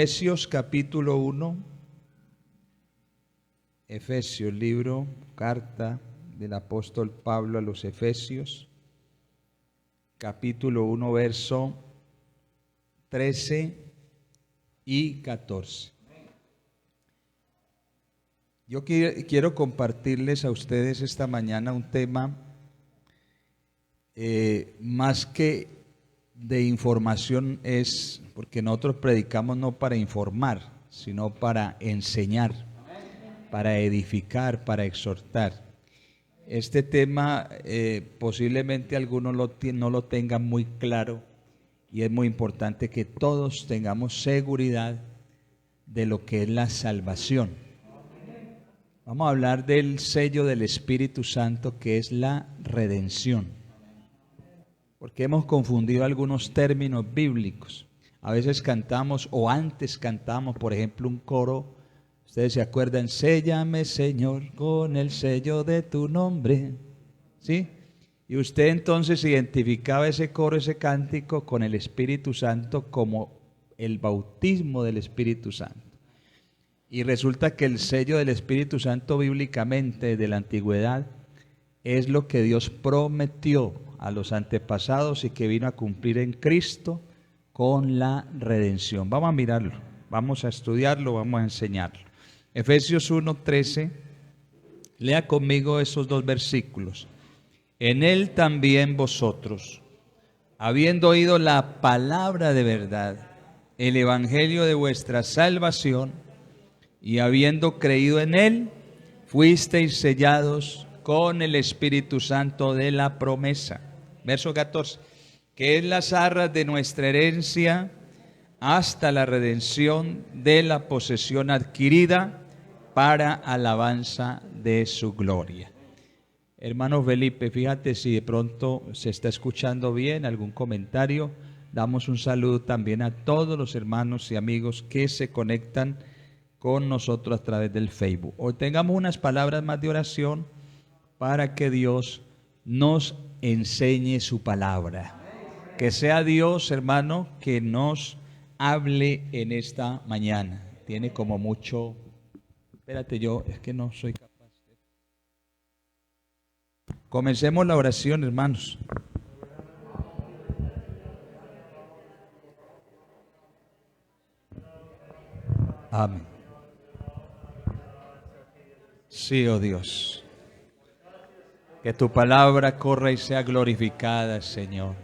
Efesios capítulo 1, Efesios, libro, carta del apóstol Pablo a los Efesios, capítulo 1, verso 13 y 14. Yo quiero compartirles a ustedes esta mañana un tema más que de información, es porque nosotros predicamos no para informar, sino para enseñar, para edificar, para exhortar. Este tema posiblemente algunos no lo tengan muy claro, y es muy importante que todos tengamos seguridad de lo que es la salvación. Vamos a hablar del sello del Espíritu Santo, que es la redención. Porque hemos confundido algunos términos bíblicos. A veces cantamos, o antes cantamos, por ejemplo, un coro. Ustedes se acuerdan: séllame, Señor, con el sello de tu nombre. ¿Sí? Y usted entonces identificaba ese coro, ese cántico, con el Espíritu Santo como el bautismo del Espíritu Santo. Y resulta que el sello del Espíritu Santo bíblicamente de la antigüedad es lo que Dios prometió a los antepasados y que vino a cumplir en Cristo con la redención. Vamos a mirarlo, vamos a estudiarlo, vamos a enseñarlo. Efesios 1:13, lea conmigo esos dos versículos. En él también vosotros, habiendo oído la palabra de verdad, el evangelio de vuestra salvación, y habiendo creído en él, fuisteis sellados con el Espíritu Santo de la promesa. Verso 14, que es las arras de nuestra herencia hasta la redención de la posesión adquirida para alabanza de su gloria. Hermano Felipe, fíjate si de pronto se está escuchando bien, algún comentario. Damos un saludo también a todos los hermanos y amigos que se conectan con nosotros a través del Facebook. Hoy tengamos unas palabras más de oración para que Dios nos enseñe su palabra. Que sea Dios, hermano, que nos hable en esta mañana. Tiene como mucho... Espérate, yo es que no soy capaz. Comencemos la oración, hermanos. Amén. Sí, oh Dios. Que tu palabra corra y sea glorificada, Señor.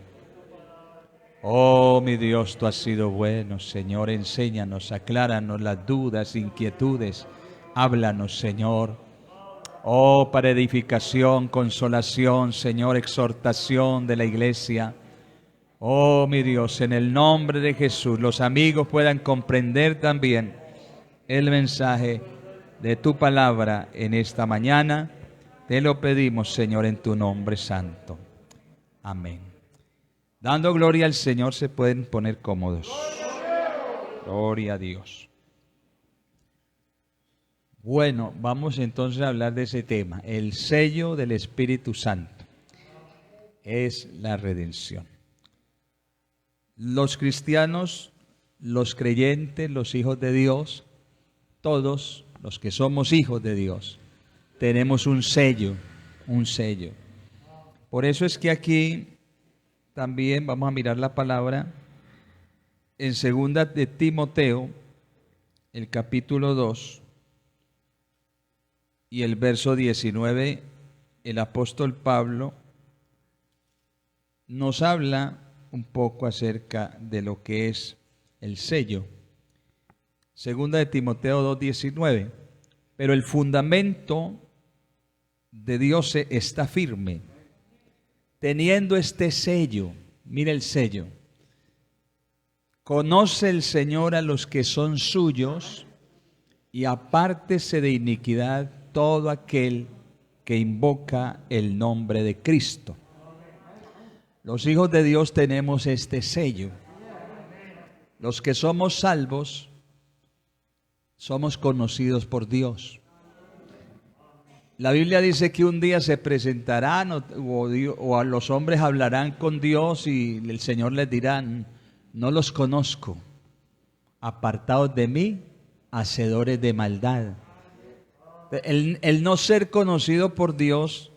Oh, mi Dios, tú has sido bueno, Señor. Enséñanos, acláranos las dudas, inquietudes. Háblanos, Señor. Oh, para edificación, consolación, Señor, exhortación de la iglesia. Oh, mi Dios, en el nombre de Jesús, los amigos puedan comprender también el mensaje de tu palabra en esta mañana. Te lo pedimos, Señor, en tu nombre santo. Amén. Dando gloria al Señor, se pueden poner cómodos. Gloria a Dios. Bueno, vamos entonces a hablar de ese tema. El sello del Espíritu Santo es la redención. Los cristianos, los creyentes, los hijos de Dios, todos los que somos hijos de Dios, tenemos un sello, un sello. Por eso es que aquí también vamos a mirar la palabra en 2 de Timoteo, el capítulo 2 y el verso 19, el apóstol Pablo nos habla un poco acerca de lo que es el sello. 2 de Timoteo 2:19, pero el fundamento de Dios está firme, teniendo este sello. Mira el sello. Conoce el Señor a los que son suyos, y apártese de iniquidad todo aquel que invoca el nombre de Cristo. Los hijos de Dios tenemos este sello. Los que somos salvos somos conocidos por Dios. La Biblia dice que un día se presentarán o a los hombres hablarán con Dios y el Señor les dirá: no los conozco. apartados de mí, hacedores de maldad. El no ser conocido por Dios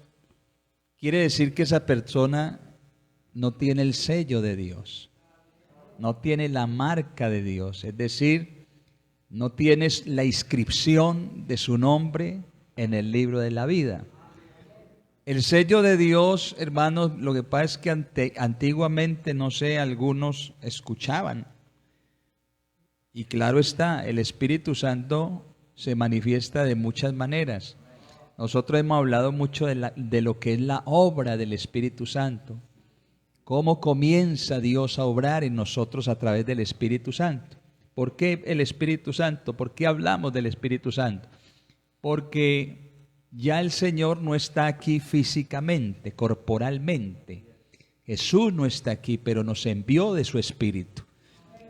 quiere decir que esa persona no tiene el sello de Dios, no tiene la marca de Dios, es decir, no tienes la inscripción de su nombre en el libro de la vida. El sello de Dios, hermanos, lo que pasa es que antiguamente, no sé, algunos escuchaban. Y claro está, el Espíritu Santo se manifiesta de muchas maneras. Nosotros hemos hablado mucho de lo que es la obra del Espíritu Santo. Cómo comienza Dios a obrar en nosotros a través del Espíritu Santo. ¿Por qué el Espíritu Santo? ¿Por qué hablamos del Espíritu Santo? Porque ya el Señor no está aquí físicamente, corporalmente. Jesús no está aquí, pero nos envió de su Espíritu.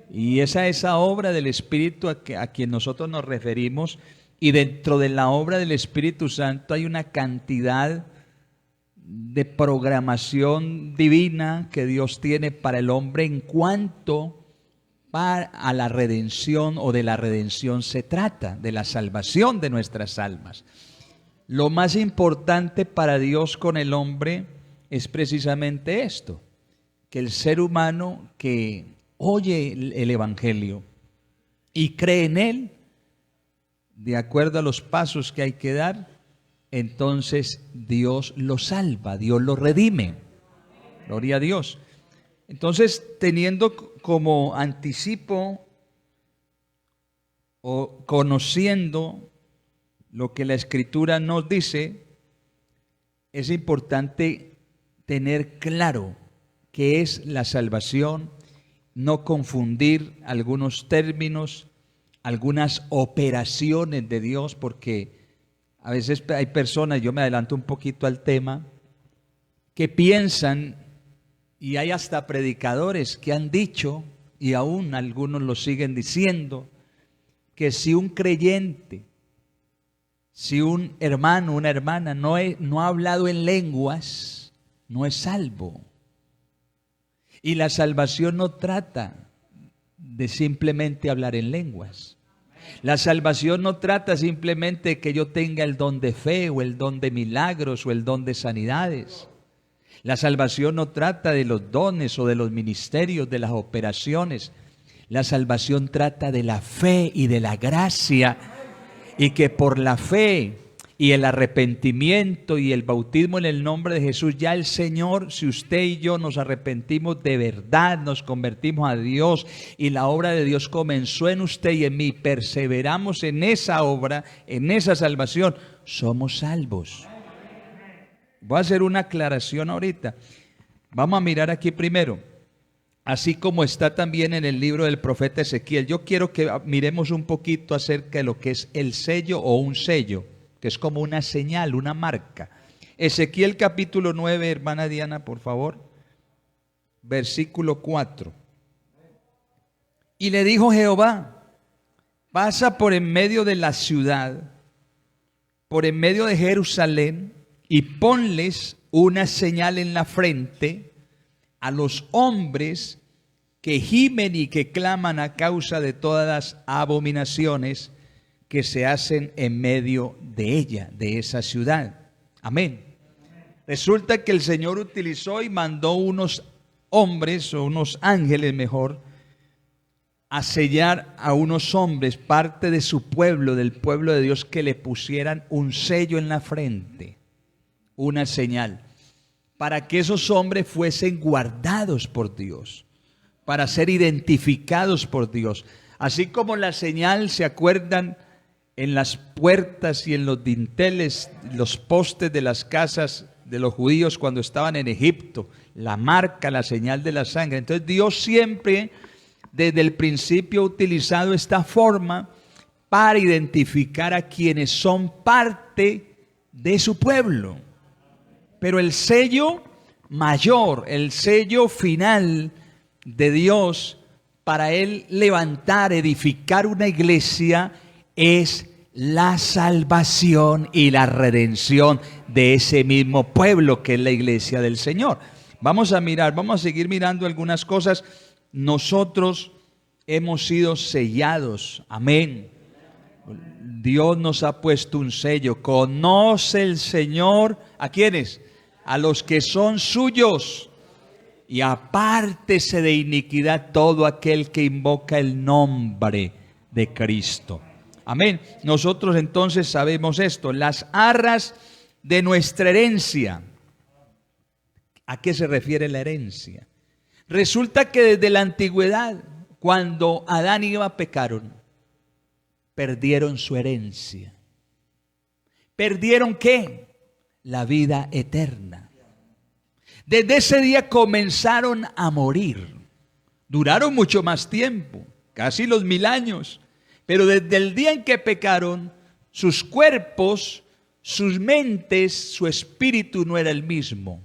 Y esa obra del Espíritu a quien nosotros nos referimos, y dentro de la obra del Espíritu Santo hay una cantidad de programación divina que Dios tiene para el hombre en cuanto a la redención, o de la redención se trata, de la salvación de nuestras almas. Lo más importante para Dios con el hombre es precisamente esto, que el ser humano que oye el Evangelio y cree en él, de acuerdo a los pasos que hay que dar, entonces Dios lo salva, Dios lo redime. Gloria a Dios. Entonces, teniendo como anticipo o conociendo lo que la Escritura nos dice, es importante tener claro qué es la salvación, no confundir algunos términos, algunas operaciones de Dios, porque a veces hay personas, yo me adelanto un poquito al tema, que piensan, y hay hasta predicadores que han dicho, y aún algunos lo siguen diciendo, que si un creyente, si un hermano, una hermana no ha hablado en lenguas, no es salvo. Y la salvación no trata de simplemente hablar en lenguas. La salvación no trata simplemente de que yo tenga el don de fe, o el don de milagros, o el don de sanidades. La salvación no trata de los dones o de los ministerios, de las operaciones. La salvación trata de la fe y de la gracia, y que por la fe y el arrepentimiento y el bautismo en el nombre de Jesús, ya el Señor, si usted y yo nos arrepentimos de verdad, nos convertimos a Dios y la obra de Dios comenzó en usted y en mí, perseveramos en esa obra, en esa salvación, somos salvos. Voy a hacer una aclaración ahorita. Vamos a mirar aquí primero, así como está también en el libro del profeta Ezequiel. Yo quiero que miremos un poquito acerca de lo que es el sello o un sello, que es como una señal, una marca. Ezequiel capítulo 9, hermana Diana, por favor, versículo 4. Y le dijo Jehová, pasa por en medio de la ciudad, por en medio de Jerusalén, y ponles una señal en la frente a los hombres que gimen y que claman a causa de todas las abominaciones que se hacen en medio de ella, de esa ciudad. Amén. Resulta que el Señor utilizó y mandó unos hombres, o unos ángeles mejor, a sellar a unos hombres, parte de su pueblo, del pueblo de Dios, que le pusieran un sello en la frente, una señal, para que esos hombres fuesen guardados por Dios, para ser identificados por Dios. Así como la señal, ¿se acuerdan? En las puertas y en los dinteles, los postes de las casas de los judíos cuando estaban en Egipto, la marca, la señal de la sangre. Entonces Dios siempre, desde el principio, ha utilizado esta forma para identificar a quienes son parte de su pueblo. Pero el sello mayor, el sello final de Dios para Él levantar, edificar una iglesia, es la salvación y la redención de ese mismo pueblo que es la iglesia del Señor. Vamos a seguir mirando algunas cosas. Nosotros hemos sido sellados. Amén. Dios nos ha puesto un sello. Conoce el Señor, ¿a quiénes? A los que son suyos. Y apártese de iniquidad todo aquel que invoca el nombre de Cristo. Amén. Nosotros entonces sabemos esto. Las arras de nuestra herencia. ¿A qué se refiere la herencia? Resulta que desde la antigüedad, cuando Adán y Eva pecaron, perdieron su herencia. ¿Perdieron qué? La vida eterna. Desde ese día comenzaron a morir. Duraron mucho más tiempo, casi los 1000 años. Pero desde el día en que pecaron, sus cuerpos, sus mentes, su espíritu no era el mismo.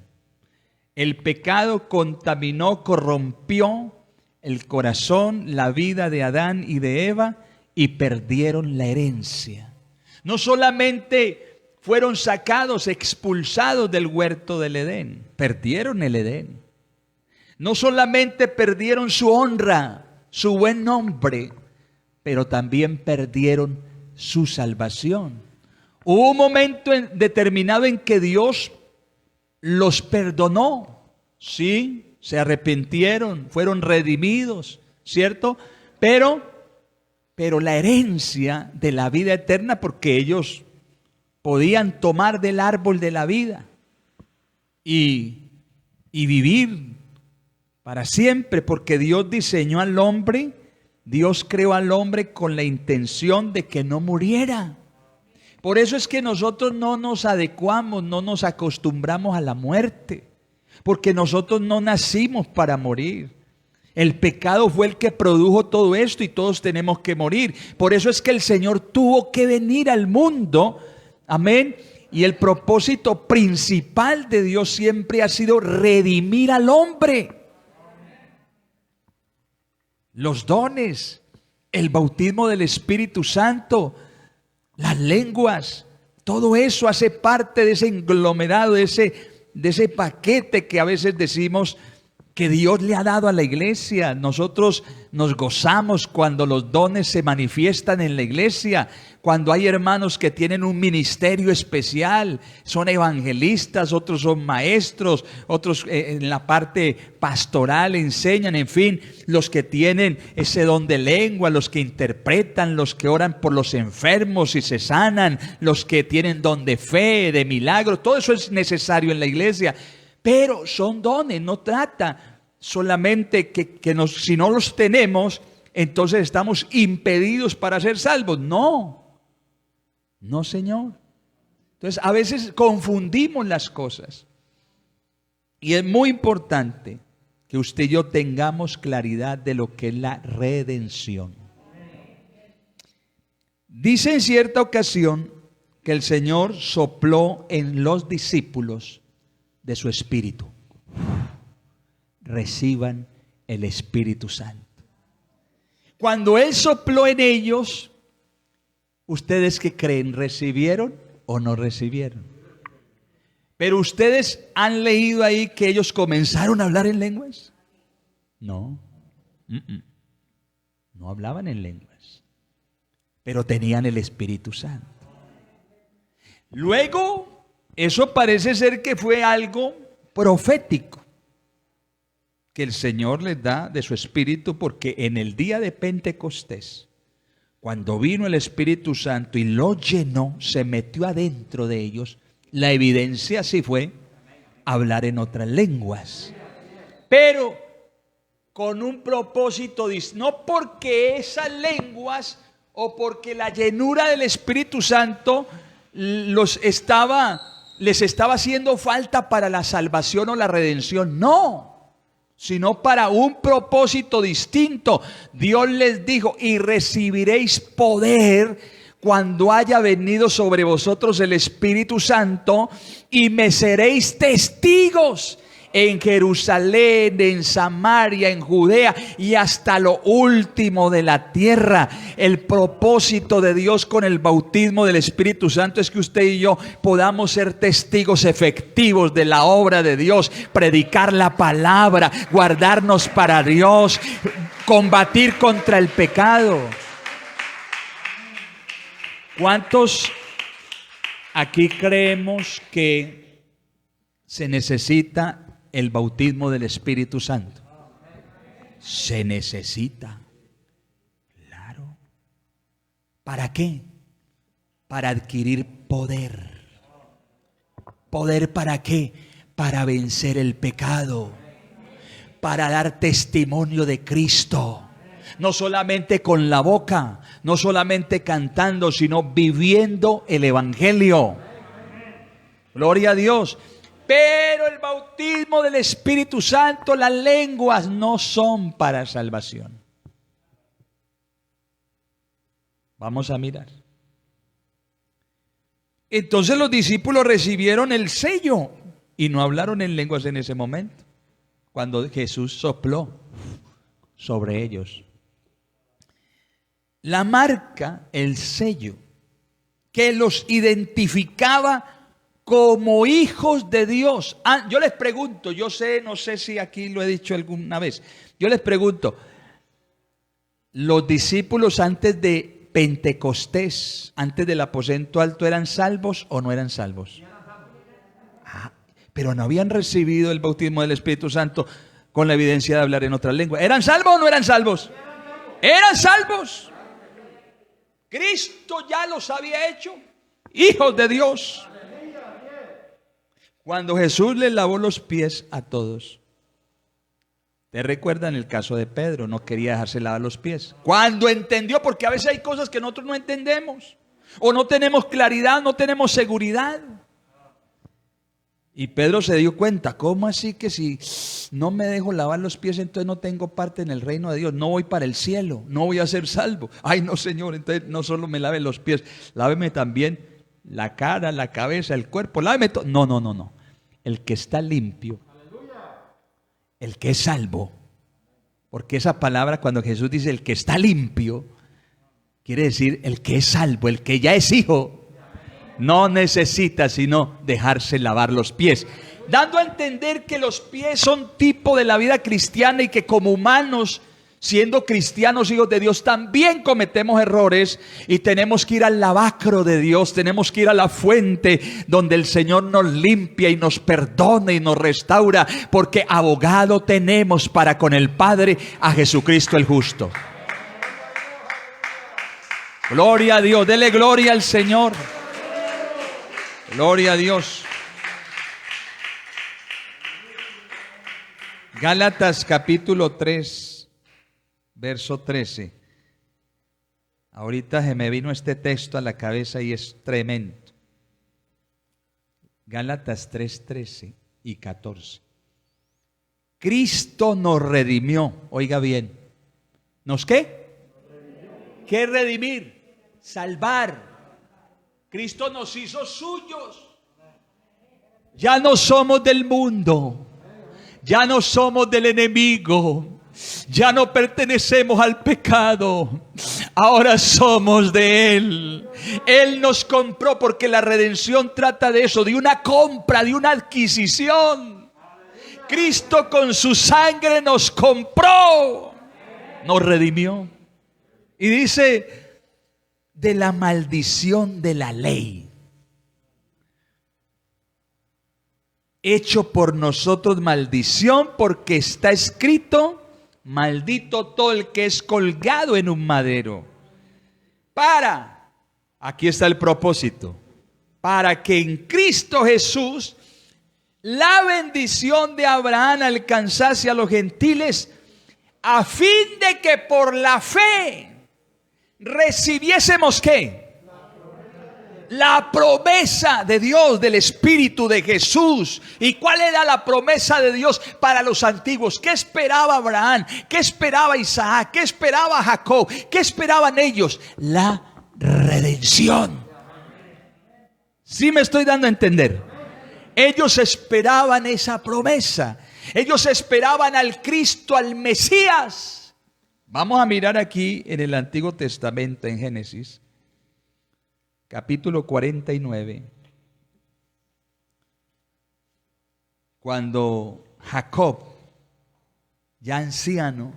El pecado contaminó, corrompió el corazón, la vida de Adán y de Eva, y perdieron la herencia. No solamente fueron sacados, expulsados del huerto del Edén, perdieron el Edén. No solamente perdieron su honra, su buen nombre, pero también perdieron su salvación. Hubo un momento determinado en que Dios los perdonó, sí, se arrepintieron, fueron redimidos, ¿cierto? Pero la herencia de la vida eterna, porque ellos podían tomar del árbol de la vida y vivir para siempre, porque Dios diseñó al hombre, Dios creó al hombre con la intención de que no muriera. Por eso es que nosotros no nos adecuamos, no nos acostumbramos a la muerte, porque nosotros no nacimos para morir. El pecado fue el que produjo todo esto y todos tenemos que morir. Por eso es que el Señor tuvo que venir al mundo, amén. Y el propósito principal de Dios siempre ha sido redimir al hombre. Los dones, el bautismo del Espíritu Santo, las lenguas, todo eso hace parte de ese englomerado, de ese paquete que a veces decimos que Dios le ha dado a la iglesia. Nosotros nos gozamos cuando los dones se manifiestan en la iglesia, cuando hay hermanos que tienen un ministerio especial, son evangelistas, otros son maestros, otros en la parte pastoral enseñan, en fin, los que tienen ese don de lengua, los que interpretan, los que oran por los enfermos y se sanan, los que tienen don de fe, de milagro, todo eso es necesario en la iglesia. Pero son dones, no trata solamente que si no los tenemos, entonces estamos impedidos para ser salvos. No, no, Señor. Entonces a veces confundimos las cosas. Y es muy importante que usted y yo tengamos claridad de lo que es la redención. Dice en cierta ocasión que el Señor sopló en los discípulos de su espíritu. Reciban el Espíritu Santo. Cuando Él sopló en ellos, ¿ustedes qué creen? ¿Recibieron o no recibieron? Pero ustedes han leído ahí que ellos comenzaron a hablar en lenguas. No, no hablaban en lenguas, pero tenían el Espíritu Santo. Luego, eso parece ser que fue algo profético que el Señor les da de su Espíritu, porque en el día de Pentecostés, cuando vino el Espíritu Santo y lo llenó, se metió adentro de ellos, la evidencia sí fue hablar en otras lenguas, pero con un propósito, no porque esas lenguas o porque la llenura del Espíritu Santo les estaba haciendo falta para la salvación o la redención, no, sino para un propósito distinto. Dios les dijo: y recibiréis poder cuando haya venido sobre vosotros el Espíritu Santo, y me seréis testigos en Jerusalén, en Samaria, en Judea y hasta lo último de la tierra. El propósito de Dios con el bautismo del Espíritu Santo es que usted y yo podamos ser testigos efectivos de la obra de Dios, predicar la palabra, guardarnos para Dios, combatir contra el pecado. ¿Cuántos aquí creemos que se necesita el bautismo del Espíritu Santo? Se necesita. Claro. ¿Para qué? Para adquirir poder. ¿Poder para qué? Para vencer el pecado. Para dar testimonio de Cristo. No solamente con la boca, no solamente cantando, sino viviendo el Evangelio. Gloria a Dios. Pero el bautismo del Espíritu Santo, las lenguas no son para salvación. Vamos a mirar. Entonces los discípulos recibieron el sello y no hablaron en lenguas en ese momento, cuando Jesús sopló sobre ellos. La marca, el sello, que los identificaba como hijos de Dios. Yo les pregunto, yo sé, no sé si aquí lo he dicho alguna vez. Yo les pregunto, ¿los discípulos antes de Pentecostés, antes del aposento alto, eran salvos o no eran salvos? Pero no habían recibido el bautismo del Espíritu Santo con la evidencia de hablar en otra lengua. ¿Eran salvos o no eran salvos? Eran salvos. Cristo ya los había hecho hijos de Dios. Cuando Jesús les lavó los pies a todos. ¿Te recuerdan el caso de Pedro? No quería dejarse lavar los pies. Cuando entendió, porque a veces hay cosas que nosotros no entendemos. O no tenemos claridad, no tenemos seguridad. Y Pedro se dio cuenta, ¿cómo así que si no me dejo lavar los pies, entonces no tengo parte en el reino de Dios? No voy para el cielo, no voy a ser salvo. Ay, no, Señor, entonces no solo me lave los pies, láveme también la cara, la cabeza, el cuerpo, láveme todo. No. El que está limpio, el que es salvo, porque esa palabra cuando Jesús dice el que está limpio, quiere decir el que es salvo, el que ya es hijo. No necesita sino dejarse lavar los pies, dando a entender que los pies son tipo de la vida cristiana y que como humanos, siendo cristianos, hijos de Dios, también cometemos errores y tenemos que ir al lavacro de Dios, tenemos que ir a la fuente donde el Señor nos limpia y nos perdona y nos restaura, porque abogado tenemos para con el Padre a Jesucristo el justo. Gloria a Dios, dele gloria al Señor. Gloria a Dios. Gálatas capítulo 3, verso 13. Ahorita se me vino este texto a la cabeza y es tremendo. Gálatas 3, 13 y 14. Cristo nos redimió. Oiga bien. ¿Nos qué? ¿Qué redimir? Salvar. Cristo nos hizo suyos. Ya no somos del mundo. Ya no somos del enemigo. Ya no pertenecemos al pecado. Ahora somos de Él. Él nos compró, porque la redención trata de eso, de una compra, de una adquisición. Cristo con su sangre nos compró, nos redimió. Y dice, de la maldición de la ley, hecho por nosotros maldición, porque está escrito, maldito todo el que es colgado en un madero. Aquí está el propósito, para que en Cristo Jesús la bendición de Abraham alcanzase a los gentiles, a fin de que por la fe recibiésemos ¿qué? La promesa de Dios, del Espíritu de Jesús. ¿Y cuál era la promesa de Dios para los antiguos? ¿Qué esperaba Abraham? ¿Qué esperaba Isaac? ¿Qué esperaba Jacob? ¿Qué esperaban ellos? La redención. ¿Sí me estoy dando a entender? Ellos esperaban esa promesa. Ellos esperaban al Cristo, al Mesías. Vamos a mirar aquí en el Antiguo Testamento, en Génesis, capítulo 49. Cuando Jacob, ya anciano,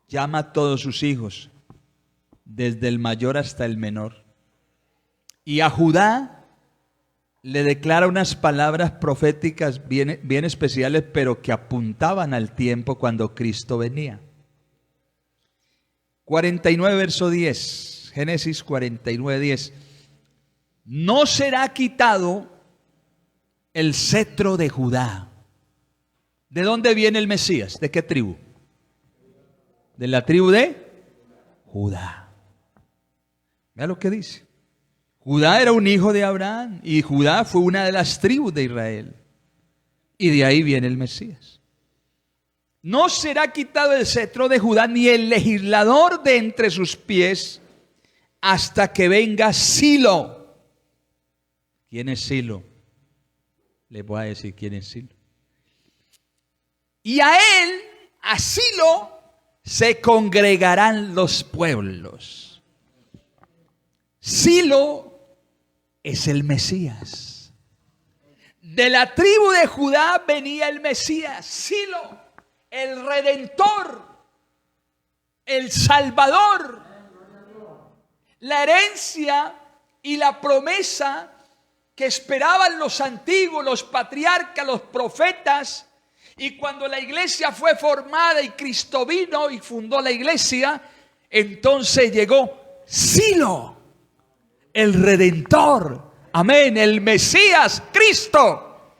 llama a todos sus hijos, desde el mayor hasta el menor. Y a Judá le declara unas palabras proféticas bien especiales, pero que apuntaban al tiempo cuando Cristo venía. 49, verso 10. Génesis 49, 10. No será quitado el cetro de Judá. ¿De dónde viene el Mesías? ¿De qué tribu? De la tribu de Judá. Vea lo que dice. Judá era un hijo de Abraham y Judá fue una de las tribus de Israel. Y de ahí viene el Mesías. No será quitado el cetro de Judá ni el legislador de entre sus pies hasta que venga Silo. ¿Quién es Silo? Les voy a decir quién es Silo. Y a él, a Silo, se congregarán los pueblos. Silo es el Mesías. De la tribu de Judá venía el Mesías, Silo, el Redentor, el Salvador. La herencia y la promesa que esperaban los antiguos, los patriarcas, los profetas. Y cuando la iglesia fue formada y Cristo vino y fundó la iglesia, entonces llegó Silo, el Redentor, amén, el Mesías, Cristo,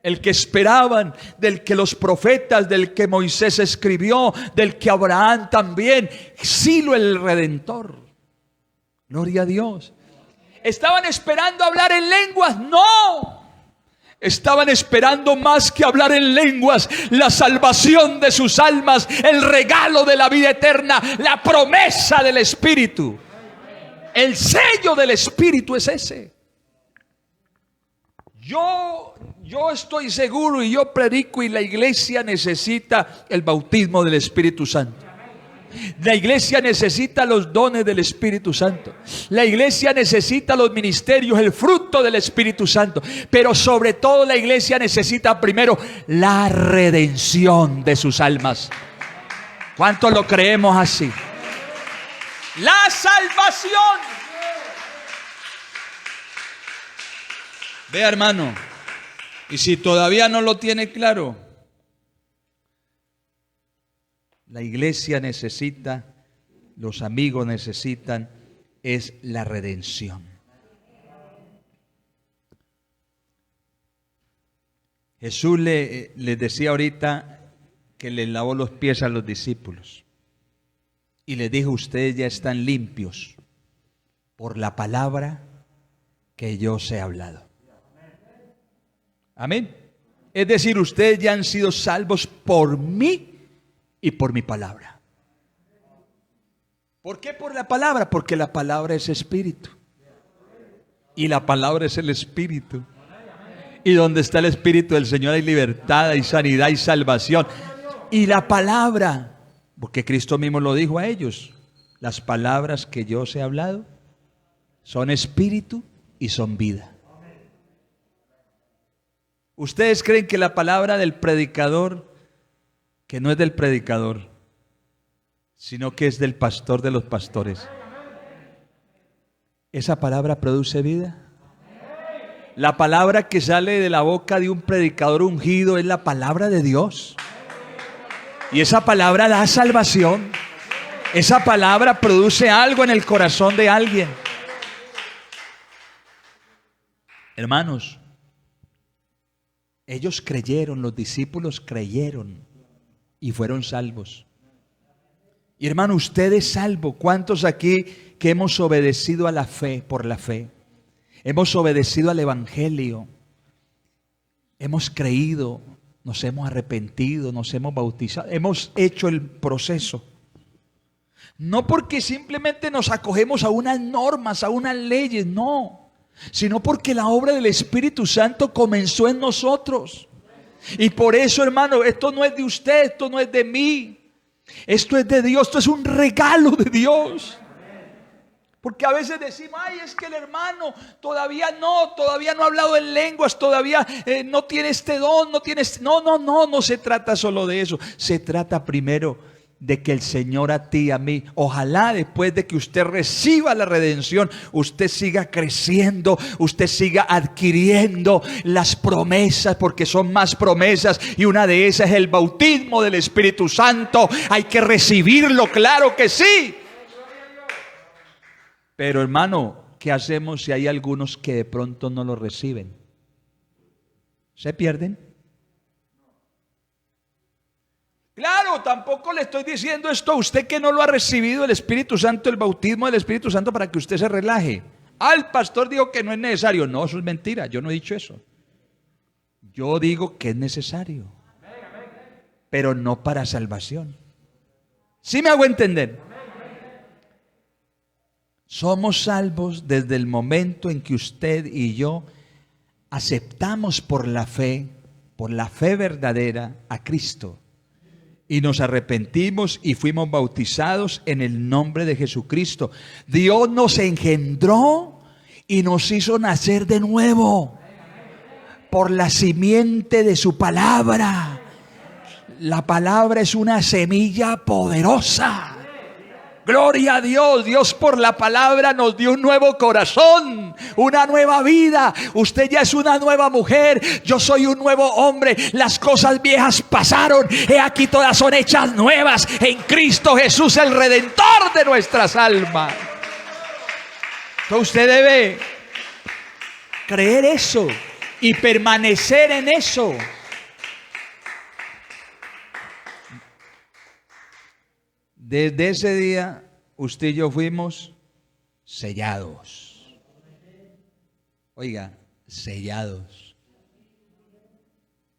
el que esperaban, del que los profetas, del que Moisés escribió, del que Abraham también, Silo el Redentor. Gloria a Dios. ¿Estaban esperando hablar en lenguas? No. Estaban esperando más que hablar en lenguas, la salvación de sus almas, el regalo de la vida eterna, la promesa del Espíritu. El sello del Espíritu es ese. Yo estoy seguro y yo predico y la iglesia necesita el bautismo del Espíritu Santo. La iglesia necesita los dones del Espíritu Santo. La iglesia necesita los ministerios, el fruto del Espíritu Santo. Pero sobre todo la iglesia necesita primero la redención de sus almas. ¿Cuántos lo creemos así? La salvación. Vea, hermano, y si todavía no lo tiene claro, la iglesia necesita, los amigos necesitan, es la redención. Jesús les decía ahorita que les lavó los pies a los discípulos. Y les dijo, ustedes ya están limpios por la palabra que yo os he hablado. Amén. Es decir, ustedes ya han sido salvos por mí y por mi palabra. ¿Por qué por la palabra? Porque la palabra es espíritu. Y la palabra es el espíritu. Y donde está el espíritu del Señor hay libertad, hay sanidad y salvación. Y la palabra, porque Cristo mismo lo dijo a ellos, las palabras que yo os he hablado son espíritu y son vida. ¿Ustedes creen que la palabra del predicador, que no es del predicador, sino que es del pastor de los pastores, esa palabra produce vida? La palabra que sale de la boca de un predicador ungido es la palabra de Dios. Y esa palabra da salvación. Esa palabra produce algo en el corazón de alguien. Hermanos, ellos creyeron, los discípulos creyeron y fueron salvos. Y hermano, usted es salvo. ¿Cuántos aquí que hemos obedecido a la fe, por la fe? Hemos obedecido al Evangelio. Hemos creído, nos hemos arrepentido, nos hemos bautizado, hemos hecho el proceso. No porque simplemente nos acogemos a unas normas, a unas leyes, no. sino porque la obra del Espíritu Santo comenzó en nosotros. Y por eso, hermano, esto no es de usted, esto no es de mí, esto es de Dios, esto es un regalo de Dios. Porque a veces decimos, ay, es que el hermano todavía no ha hablado en lenguas, todavía no tiene este don, no tiene este... No se trata solo de eso. Se trata primero de que el Señor a ti, a mí, ojalá después de que usted reciba la redención, usted siga creciendo, usted siga adquiriendo las promesas, porque son más promesas, y una de esas es el bautismo del Espíritu Santo. Hay que recibirlo, claro que sí. Pero hermano, ¿qué hacemos si hay algunos que de pronto no lo reciben? ¿Se pierden? Claro, tampoco le estoy diciendo esto a usted que no lo ha recibido el Espíritu Santo, el bautismo del Espíritu Santo, para que usted se relaje. El pastor dijo que no es necesario. No, eso es mentira, yo no he dicho eso. Yo digo que es necesario, pero no para salvación. ¿Sí me hago entender? Somos salvos desde el momento en que usted y yo aceptamos por la fe verdadera a Cristo, y nos arrepentimos y fuimos bautizados en el nombre de Jesucristo. Dios nos engendró y nos hizo nacer de nuevo por la simiente de su palabra. La palabra es una semilla poderosa. Gloria a Dios. Dios por la palabra nos dio un nuevo corazón, una nueva vida. Usted ya es una nueva mujer, yo soy un nuevo hombre. Las cosas viejas pasaron, he aquí todas son hechas nuevas en Cristo Jesús, el Redentor de nuestras almas. Entonces usted debe creer eso y permanecer en eso. Desde ese día, usted y yo fuimos sellados. Oiga, sellados.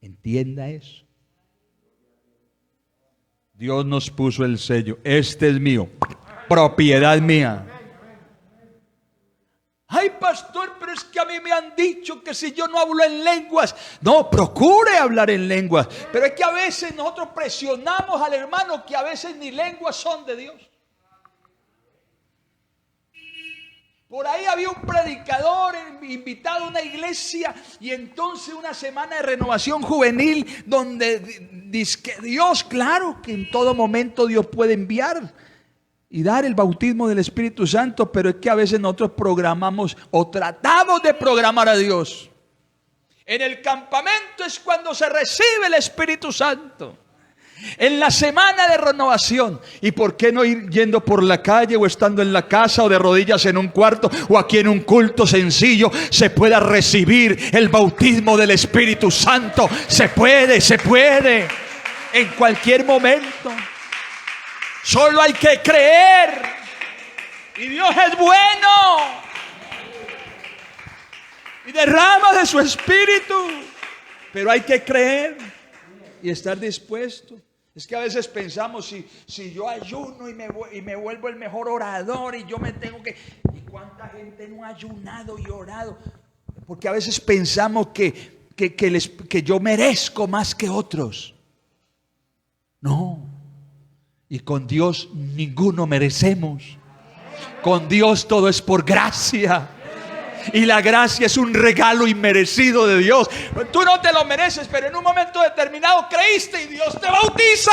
Entienda eso. Dios nos puso el sello. Este es mío, propiedad mía. Ay, pastor, pero es que a mí me han dicho que si yo no hablo en lenguas. No, procure hablar en lenguas. Pero es que a veces nosotros presionamos al hermano que a veces ni lenguas son de Dios. Por ahí había un predicador invitado a una iglesia, y entonces una semana de renovación juvenil donde dice que Dios, claro que en todo momento Dios puede enviar y dar el bautismo del Espíritu Santo, pero es que a veces nosotros programamos o tratamos de programar a Dios. En el campamento es cuando se recibe el Espíritu Santo, en la semana de renovación. ¿Y por qué no ir yendo por la calle o estando en la casa o de rodillas en un cuarto o aquí en un culto sencillo se pueda recibir el bautismo del Espíritu Santo? Se puede en cualquier momento. Solo hay que creer. Y Dios es bueno y derrama de su Espíritu. Pero hay que creer y estar dispuesto. Es que a veces pensamos, si yo ayuno y me vuelvo el mejor orador y yo me tengo que... ¿Y cuánta gente no ha ayunado y orado? Porque a veces pensamos que yo merezco más que otros. No. Y con Dios ninguno merecemos. Con Dios todo es por gracia. Y la gracia es un regalo inmerecido de Dios. Tú no te lo mereces, pero en un momento determinado creíste y Dios te bautiza.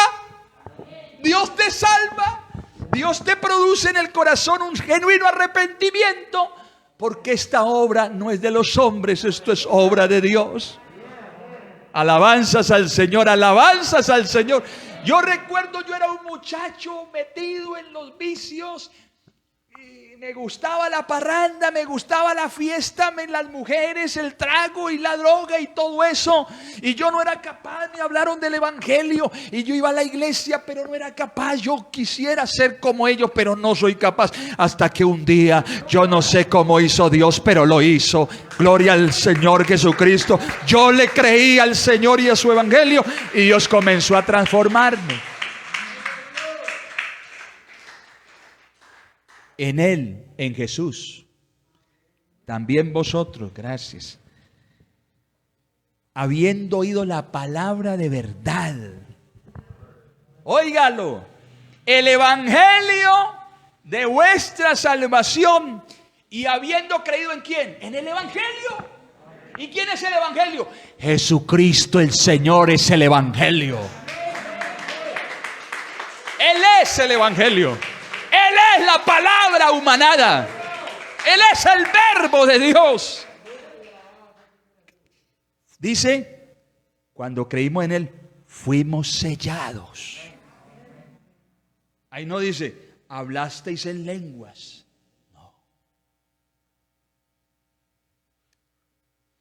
Dios te salva. Dios te produce en el corazón un genuino arrepentimiento. Porque esta obra no es de los hombres, esto es obra de Dios. Alabanzas al Señor, alabanzas al Señor. Yo recuerdo, yo era un muchacho metido en los vicios. Me gustaba la parranda, me gustaba la fiesta, las mujeres, el trago y la droga y todo eso. Y yo no era capaz, me hablaron del evangelio y yo iba a la iglesia, pero no era capaz. Yo quisiera ser como ellos, pero no soy capaz. Hasta que un día, yo no sé cómo hizo Dios, pero lo hizo. Gloria al Señor Jesucristo. Yo le creí al Señor y a su evangelio y Dios comenzó a transformarme. En Él, en Jesús, también vosotros, gracias, habiendo oído la palabra de verdad. Óigalo, el evangelio de vuestra salvación, y habiendo creído ¿en quién? En el evangelio. ¿Y quién es el evangelio? Jesucristo el Señor es el evangelio. Él es el evangelio. Él es la palabra humanada. Él es el verbo de Dios. Dice, cuando creímos en Él, fuimos sellados. Ahí no dice, hablasteis en lenguas. No.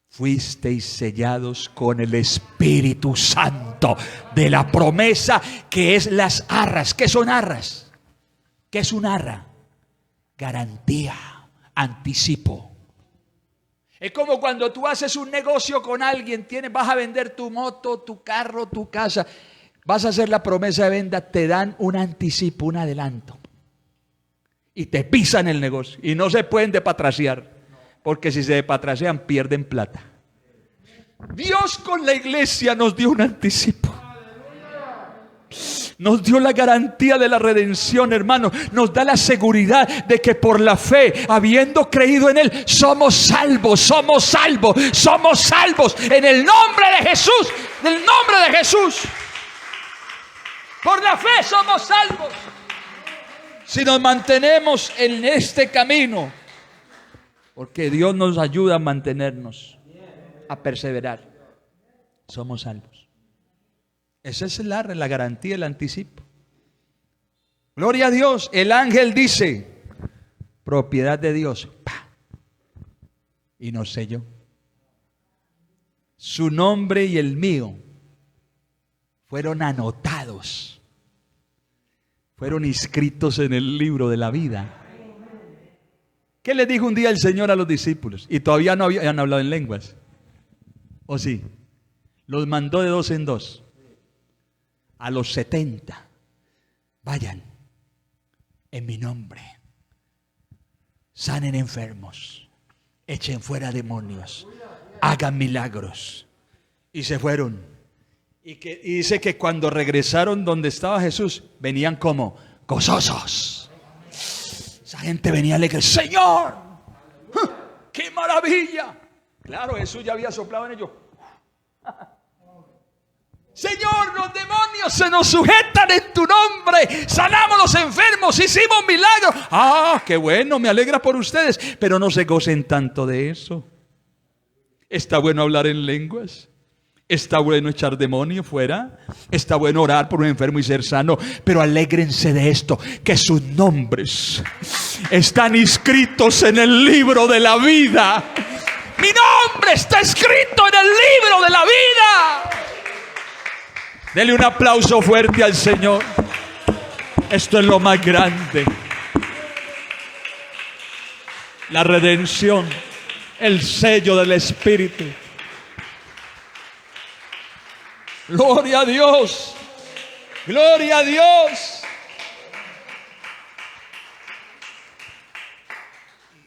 Fuisteis sellados con el Espíritu Santo de la promesa, que es las arras. ¿Qué son arras? ¿Qué es un arra? Garantía, anticipo. Es como cuando tú haces un negocio con alguien, vas a vender tu moto, tu carro, tu casa, vas a hacer la promesa de venta, te dan un anticipo, un adelanto. Y te pisan el negocio y no se pueden depatraciar, porque si se depatracian pierden plata. Dios con la iglesia nos dio un anticipo. Nos dio la garantía de la redención, hermano. Nos da la seguridad de que por la fe, habiendo creído en Él, somos salvos, somos salvos, somos salvos. En el nombre de Jesús, en el nombre de Jesús. Por la fe somos salvos. Si nos mantenemos en este camino, porque Dios nos ayuda a mantenernos, a perseverar, somos salvos. Esa es la garantía, el anticipo. Gloria a Dios. El ángel dice, propiedad de Dios. ¡Pah! Y nos selló. Su nombre y el mío fueron anotados. Fueron inscritos en el libro de la vida. ¿Qué le dijo un día el Señor a los discípulos? Y todavía no habían hablado en lenguas. ¿O sí? Los mandó de dos en dos. A los 70, vayan en mi nombre, sanen enfermos, echen fuera demonios, hagan milagros. Y se fueron. Y dice que cuando regresaron donde estaba Jesús, venían como gozosos. Esa gente venía alegre. ¡Señor! ¡Qué maravilla! Claro, Jesús ya había soplado en ellos. Señor, los demonios se nos sujetan en tu nombre. Sanamos los enfermos, hicimos milagros. Ah, qué bueno, me alegra por ustedes. Pero no se gocen tanto de eso. Está bueno hablar en lenguas. Está bueno echar demonios fuera. Está bueno orar por un enfermo y ser sano. Pero alégrense de esto, que sus nombres están inscritos en el libro de la vida. Mi nombre está escrito en el libro de la vida. Dele un aplauso fuerte al Señor. Esto es lo más grande. La redención, el sello del Espíritu. Gloria a Dios. Gloria a Dios.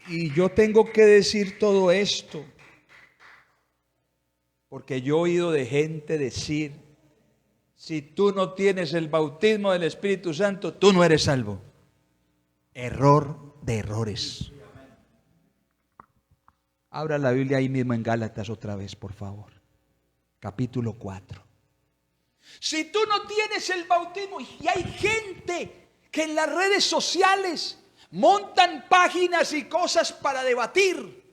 Y yo tengo que decir todo esto, porque yo he oído de gente decir: si tú no tienes el bautismo del Espíritu Santo, tú no eres salvo. Error de errores. Abra la Biblia ahí mismo en Gálatas otra vez, por favor. Capítulo 4. Si tú no tienes el bautismo, y hay gente que en las redes sociales montan páginas y cosas para debatir.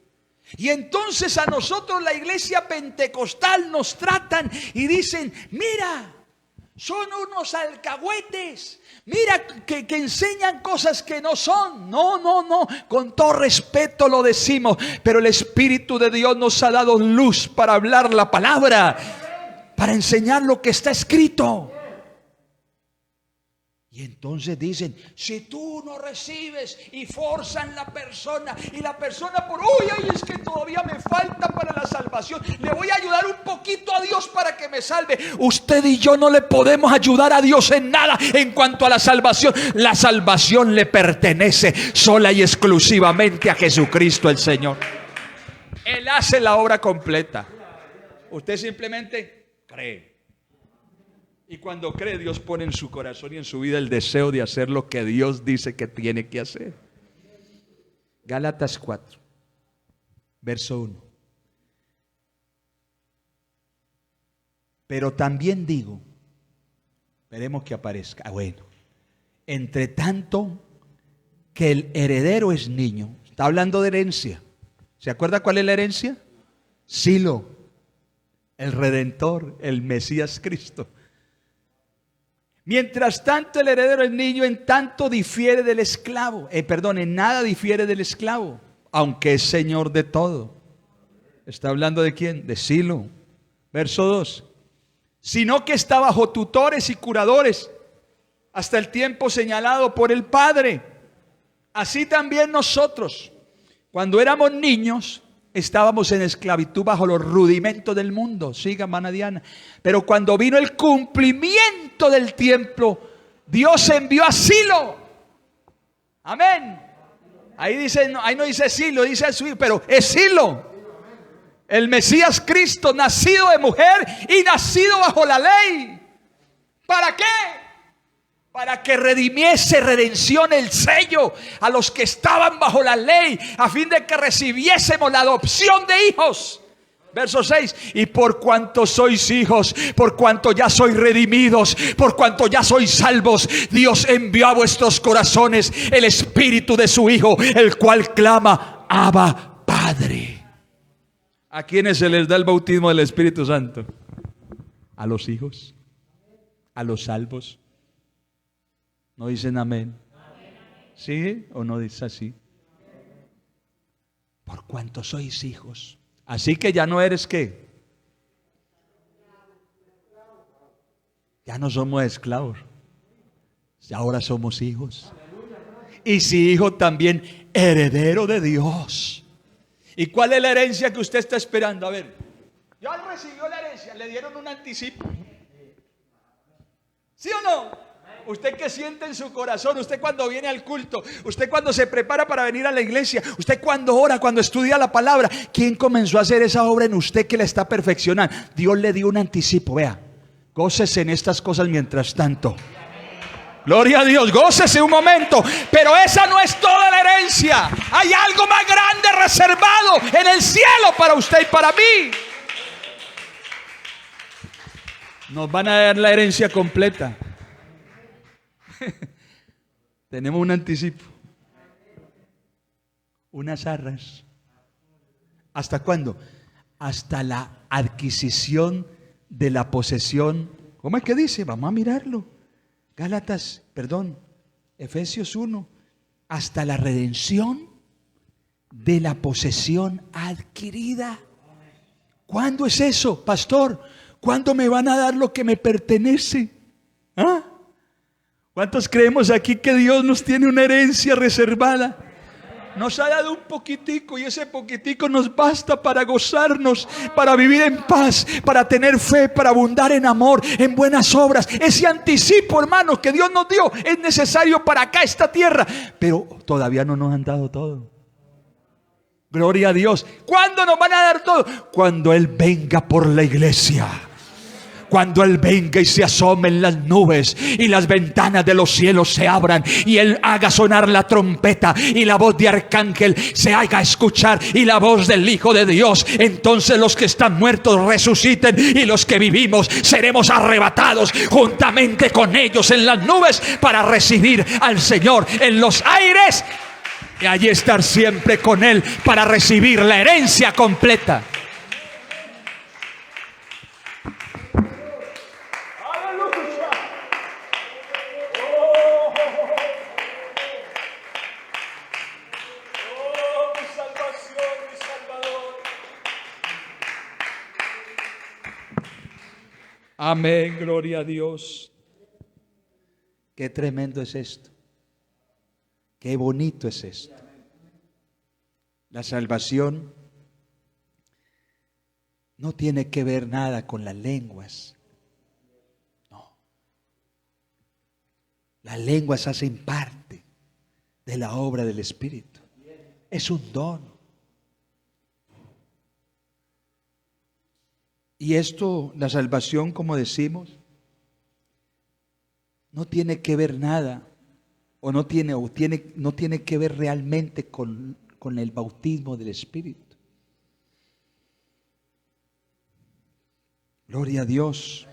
Y entonces a nosotros, la iglesia pentecostal, nos tratan y dicen: mira, son unos alcahuetes, mira que enseñan cosas que no son. No, con todo respeto lo decimos, pero el Espíritu de Dios nos ha dado luz para hablar la palabra, para enseñar lo que está escrito. Y entonces dicen: si tú no recibes, y forzan la persona, y la persona por es que todavía me falta para la salvación, le voy a ayudar un poquito a Dios para que me salve. Usted y yo no le podemos ayudar a Dios en nada en cuanto a la salvación. La salvación le pertenece sola y exclusivamente a Jesucristo el Señor. Él hace la obra completa. Usted simplemente cree. Y cuando cree, Dios pone en su corazón y en su vida el deseo de hacer lo que Dios dice que tiene que hacer. Gálatas 4, verso 1. Pero también digo, esperemos que aparezca. Bueno, entre tanto que el heredero es niño, está hablando de herencia. ¿Se acuerda cuál es la herencia? Silo, el Redentor, el Mesías Cristo. Mientras tanto el heredero es niño, en tanto difiere del esclavo. En nada difiere del esclavo, aunque es señor de todo. ¿Está hablando de quién? De Silo. Verso 2. Sino que está bajo tutores y curadores hasta el tiempo señalado por el Padre. Así también nosotros, cuando éramos niños, estábamos en esclavitud bajo los rudimentos del mundo. Siga, hermana Diana. Pero cuando vino el cumplimiento del tiempo, Dios envió a Silo. Amén. Ahí dice, ahí no dice Silo, dice su hijo, pero es Silo, el Mesías Cristo, nacido de mujer y nacido bajo la ley. ¿Para qué? Para que redimiese redención el sello a los que estaban bajo la ley, a fin de que recibiésemos la adopción de hijos. Verso 6. Y por cuanto sois hijos, por cuanto ya sois redimidos, por cuanto ya sois salvos, Dios envió a vuestros corazones el Espíritu de su Hijo, el cual clama, Abba, Padre. ¿A quiénes se les da el bautismo del Espíritu Santo? A los hijos, a los salvos. ¿No dicen amén? ¿Sí o no dice así? Por cuanto sois hijos. Así que ya no eres ¿qué? Ya no somos esclavos. Ahora somos hijos. Y si hijo, también heredero de Dios. ¿Y cuál es la herencia que usted está esperando? A ver, ya recibió la herencia, le dieron un anticipo. ¿Sí o no? Usted que siente en su corazón, usted cuando viene al culto, usted cuando se prepara para venir a la iglesia, usted cuando ora, cuando estudia la palabra, ¿quién comenzó a hacer esa obra en usted que la está perfeccionando? Dios le dio un anticipo. Vea, gócese en estas cosas mientras tanto. Gloria a Dios, gócese un momento. Pero esa no es toda la herencia. Hay algo más grande reservado en el cielo para usted y para mí. Nos van a dar la herencia completa. Tenemos un anticipo. Unas arras. ¿Hasta cuándo? Hasta la adquisición de la posesión. ¿Cómo es que dice? Vamos a mirarlo. Efesios 1. Hasta la redención de la posesión adquirida. ¿Cuándo es eso, pastor? ¿Cuándo me van a dar lo que me pertenece? ¿Ah? ¿Cuántos creemos aquí que Dios nos tiene una herencia reservada? Nos ha dado un poquitico y ese poquitico nos basta para gozarnos, para vivir en paz, para tener fe, para abundar en amor, en buenas obras. Ese anticipo, hermanos, que Dios nos dio es necesario para acá, esta tierra, pero todavía no nos han dado todo. Gloria a Dios. ¿Cuándo nos van a dar todo? Cuando Él venga por la iglesia. Cuando Él venga y se asome en las nubes y las ventanas de los cielos se abran y Él haga sonar la trompeta y la voz de arcángel se haga escuchar y la voz del Hijo de Dios, entonces los que están muertos resuciten y los que vivimos seremos arrebatados juntamente con ellos en las nubes para recibir al Señor en los aires y allí estar siempre con Él para recibir la herencia completa. Amén, gloria a Dios. Qué tremendo es esto. Qué bonito es esto. La salvación no tiene que ver nada con las lenguas. No. Las lenguas hacen parte de la obra del Espíritu. Es un don. Y esto, la salvación, como decimos, no tiene que ver nada, no tiene que ver realmente con el bautismo del Espíritu. Gloria a Dios.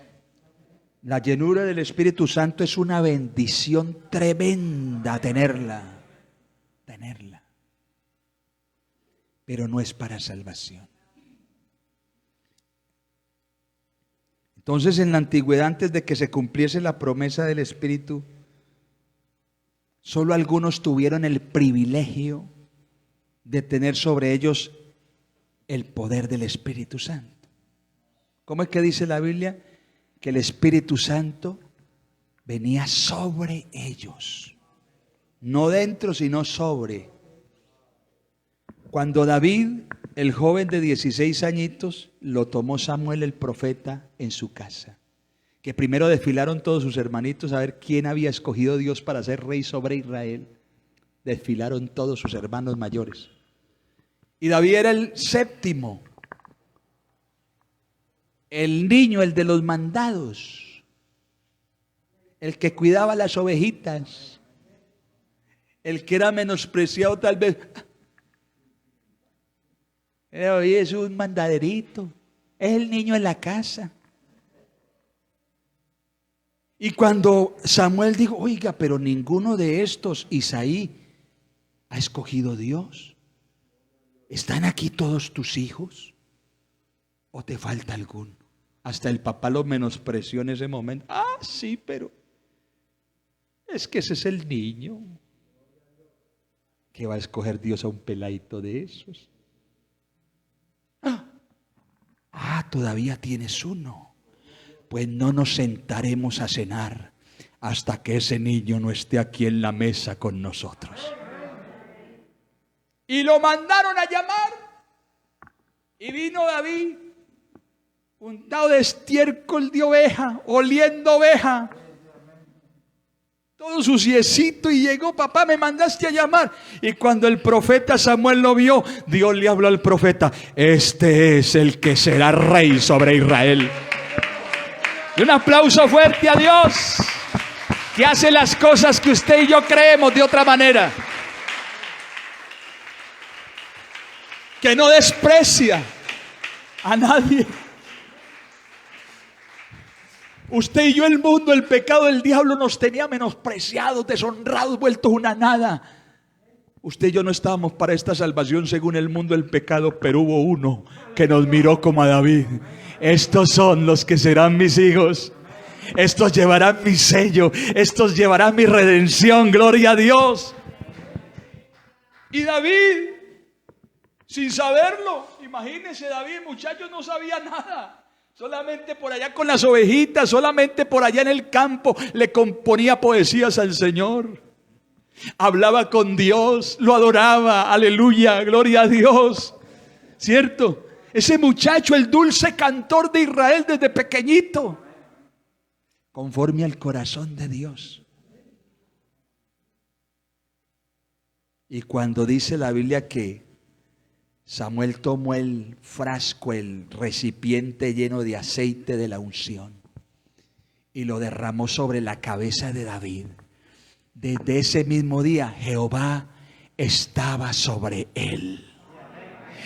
La llenura del Espíritu Santo es una bendición tremenda tenerla. Pero no es para salvación. Entonces, en la antigüedad, antes de que se cumpliese la promesa del Espíritu, solo algunos tuvieron el privilegio de tener sobre ellos el poder del Espíritu Santo. ¿Cómo es que dice la Biblia? Que el Espíritu Santo venía sobre ellos. No dentro, sino sobre. Cuando David, el joven de 16 añitos, lo tomó Samuel el profeta en su casa, que primero desfilaron todos sus hermanitos a ver quién había escogido Dios para ser rey sobre Israel. Desfilaron todos sus hermanos mayores. Y David era el séptimo, el niño, el de los mandados, el que cuidaba las ovejitas, el que era menospreciado tal vez. Hoy es un mandaderito, es el niño en la casa. Y cuando Samuel dijo, oiga, pero ninguno de estos, Isaí, ha escogido Dios. ¿Están aquí todos tus hijos? ¿O te falta alguno? Hasta el papá lo menospreció en ese momento. Ah, sí, pero es que ese es el niño. ¿Qué va a escoger Dios a un peladito de esos? Todavía tienes uno. Pues no nos sentaremos a cenar hasta que ese niño no esté aquí en la mesa con nosotros. Y lo mandaron a llamar. Y vino David, untado de estiércol de oveja, oliendo oveja, todo suciecito, y llegó, papá, me mandaste a llamar. Y cuando el profeta Samuel lo vio, Dios le habló al profeta: este es el que será rey sobre Israel. Y un aplauso fuerte a Dios, que hace las cosas que usted y yo creemos de otra manera, que no desprecia a nadie. Usted y yo, el mundo, el pecado del diablo nos tenía menospreciados, deshonrados, vueltos una nada. Usted y yo no estábamos para esta salvación según el mundo, el pecado, pero hubo uno que nos miró como a David. Estos son los que serán mis hijos. Estos llevarán mi sello. Estos llevarán mi redención. Gloria a Dios. Y David, sin saberlo, imagínense, David, muchacho, no sabía nada. Solamente por allá con las ovejitas, solamente por allá en el campo, le componía poesías al Señor. Hablaba con Dios, lo adoraba, aleluya, gloria a Dios. ¿Cierto? Ese muchacho, el dulce cantor de Israel desde pequeñito, conforme al corazón de Dios. Y cuando dice la Biblia que Samuel tomó el frasco, el recipiente lleno de aceite de la unción, y lo derramó sobre la cabeza de David, desde ese mismo día Jehová estaba sobre él.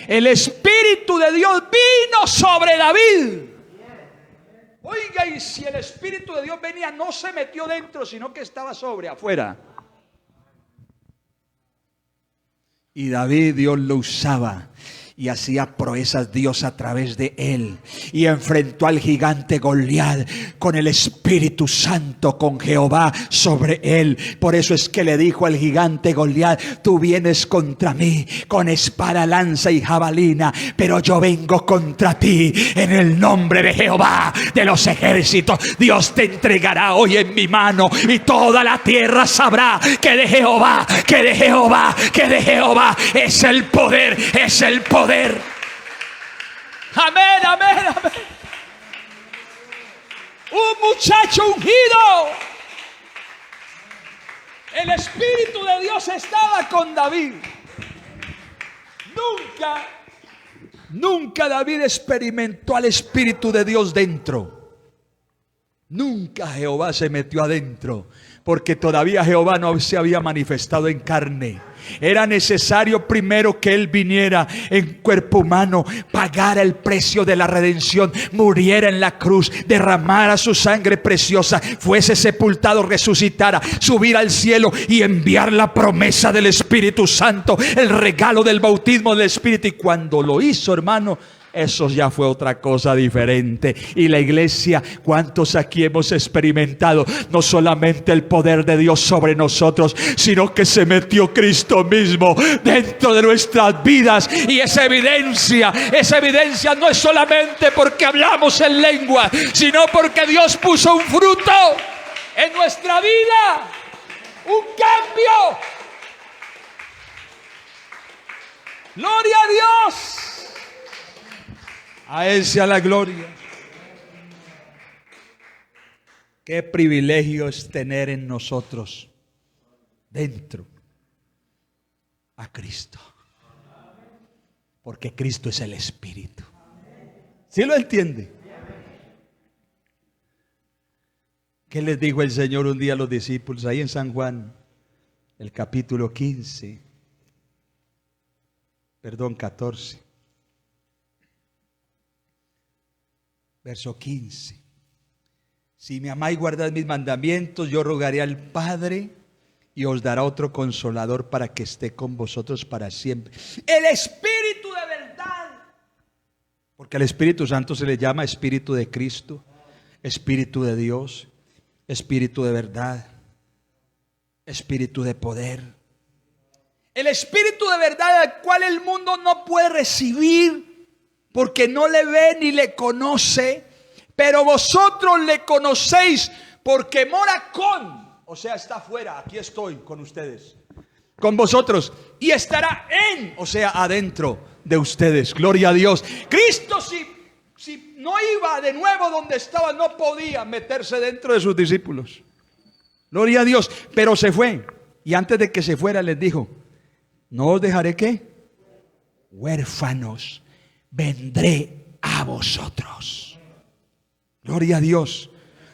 El Espíritu de Dios vino sobre David. Oiga, y si el Espíritu de Dios venía, no se metió dentro, sino que estaba sobre, afuera. Y David, Dios lo usaba y hacía proezas Dios a través de él, y enfrentó al gigante Goliat con el Espíritu Santo, con Jehová sobre él. Por eso es que le dijo al gigante Goliat: tú vienes contra mí con espada, lanza y jabalina, pero yo vengo contra ti en el nombre de Jehová de los ejércitos. Dios te entregará hoy en mi mano, y toda la tierra sabrá que de Jehová, que de Jehová, que de Jehová es el poder, es el poder. Amén, amén, amén. Un muchacho ungido. El Espíritu de Dios estaba con David. Nunca Nunca David experimentó al Espíritu de Dios dentro. Nunca Jehová se metió adentro, porque todavía Jehová no se había manifestado en carne. Era necesario primero que Él viniera en cuerpo humano, pagara el precio de la redención, muriera en la cruz, derramara su sangre preciosa, fuese sepultado, resucitara, subiera al cielo y enviar la promesa del Espíritu Santo, el regalo del bautismo del Espíritu. Y cuando lo hizo, hermano, eso ya fue otra cosa diferente. Y la iglesia, ¿cuántos aquí hemos experimentado no solamente el poder de Dios sobre nosotros, sino que se metió Cristo mismo dentro de nuestras vidas? Y esa evidencia no es solamente porque hablamos en lengua, sino porque Dios puso un fruto en nuestra vida, un cambio. Gloria a Dios. A Él sea la gloria. Qué privilegio es tener en nosotros, dentro, a Cristo. Porque Cristo es el Espíritu. ¿Sí lo entiende? ¿Qué les dijo el Señor un día a los discípulos ahí en San Juan, el capítulo 14? Verso 15. Si me amáis, guardad mis mandamientos, yo rogaré al Padre y os dará otro consolador para que esté con vosotros para siempre. El Espíritu de verdad. Porque al Espíritu Santo se le llama Espíritu de Cristo, Espíritu de Dios, Espíritu de verdad, Espíritu de poder. El Espíritu de verdad al cual el mundo no puede recibir, porque no le ve ni le conoce, pero vosotros le conocéis porque mora con, o sea, está afuera, aquí estoy con ustedes, con vosotros, y estará en, o sea, adentro de ustedes. Gloria a Dios. Cristo, si no iba de nuevo donde estaba, no podía meterse dentro de sus discípulos. Gloria a Dios. Pero se fue, y antes de que se fuera les dijo: no os dejaré, ¿qué? Huérfanos, vendré a vosotros. Gloria a Dios.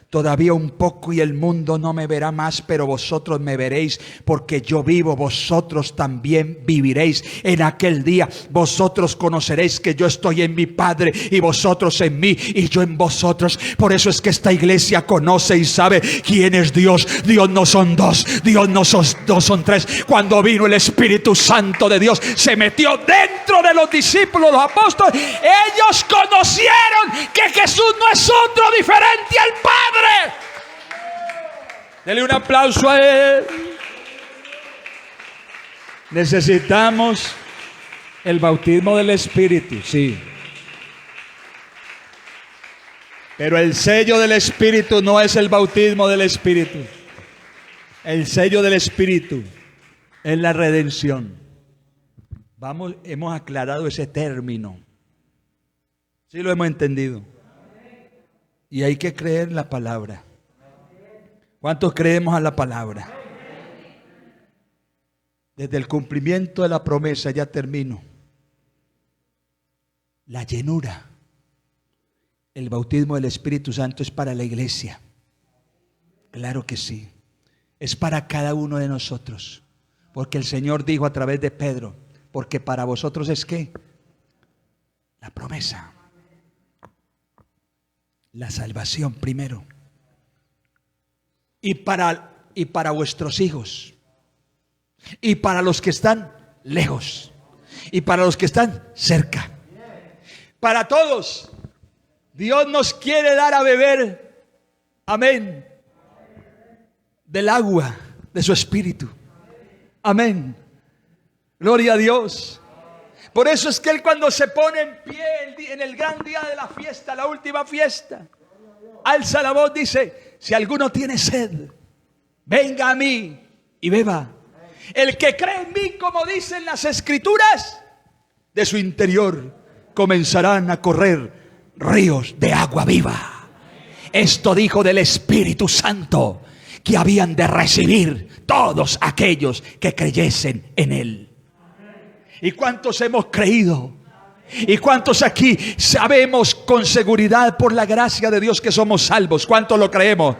Todavía un poco y el mundo no me verá más, pero vosotros me veréis, porque yo vivo, vosotros también viviréis. En aquel día vosotros conoceréis que yo estoy en mi Padre y vosotros en mí y yo en vosotros. Por eso es que esta iglesia conoce y sabe quién es Dios. Dios no son dos, Dios no son tres. Cuando vino el Espíritu Santo de Dios, se metió dentro de los discípulos, los apóstoles. Ellos conocieron que Jesús no es otro diferente al Padre. Dele un aplauso a Él. Necesitamos el bautismo del Espíritu, sí. Pero el sello del Espíritu no es el bautismo del Espíritu. El sello del Espíritu es la redención. Hemos aclarado ese término. Sí lo hemos entendido. Y hay que creer la palabra. ¿Cuántos creemos a la palabra? Desde el cumplimiento de la promesa, ya termino. La llenura, el bautismo del Espíritu Santo es para la iglesia. Claro que sí. Es para cada uno de nosotros. Porque el Señor dijo a través de Pedro: porque para vosotros es ¿qué? La promesa. La salvación primero. Y para vuestros hijos. Y para los que están lejos. Y para los que están cerca. Para todos. Dios nos quiere dar a beber. Amén. Del agua de su Espíritu. Amén. Gloria a Dios. Por eso es que Él, cuando se pone en pie en el gran día de la fiesta, la última fiesta, alza la voz, dice: si alguno tiene sed, venga a mí y beba. El que cree en mí, como dicen las Escrituras, de su interior comenzarán a correr ríos de agua viva. Esto dijo del Espíritu Santo que habían de recibir todos aquellos que creyesen en Él. ¿Y cuántos hemos creído? ¿Y cuántos aquí sabemos con seguridad por la gracia de Dios que somos salvos? ¿Cuántos lo creemos?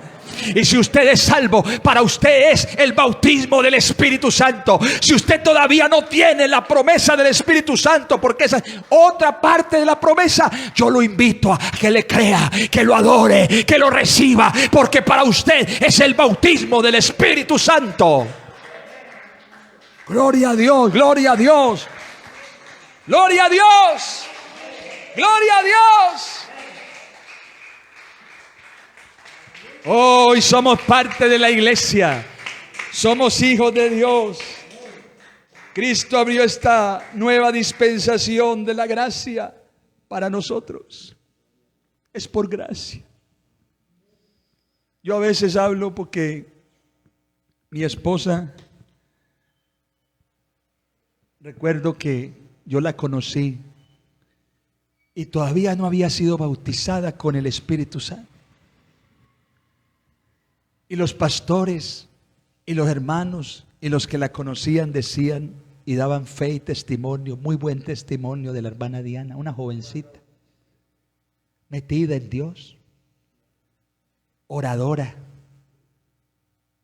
Y si usted es salvo, para usted es el bautismo del Espíritu Santo. Si usted todavía no tiene la promesa del Espíritu Santo, porque esa es otra parte de la promesa, yo lo invito a que le crea, que lo adore, que lo reciba, porque para usted es el bautismo del Espíritu Santo. Gloria a Dios, gloria a Dios. Gloria a Dios, gloria a Dios. Hoy somos parte de la iglesia, somos hijos de Dios. Cristo abrió esta nueva dispensación de la gracia para nosotros. Es por gracia. Yo a veces hablo porque mi esposa, recuerdo que yo la conocí y todavía no había sido bautizada con el Espíritu Santo. Y los pastores y los hermanos y los que la conocían decían y daban fe y testimonio, muy buen testimonio de la hermana Diana, una jovencita, metida en Dios, oradora,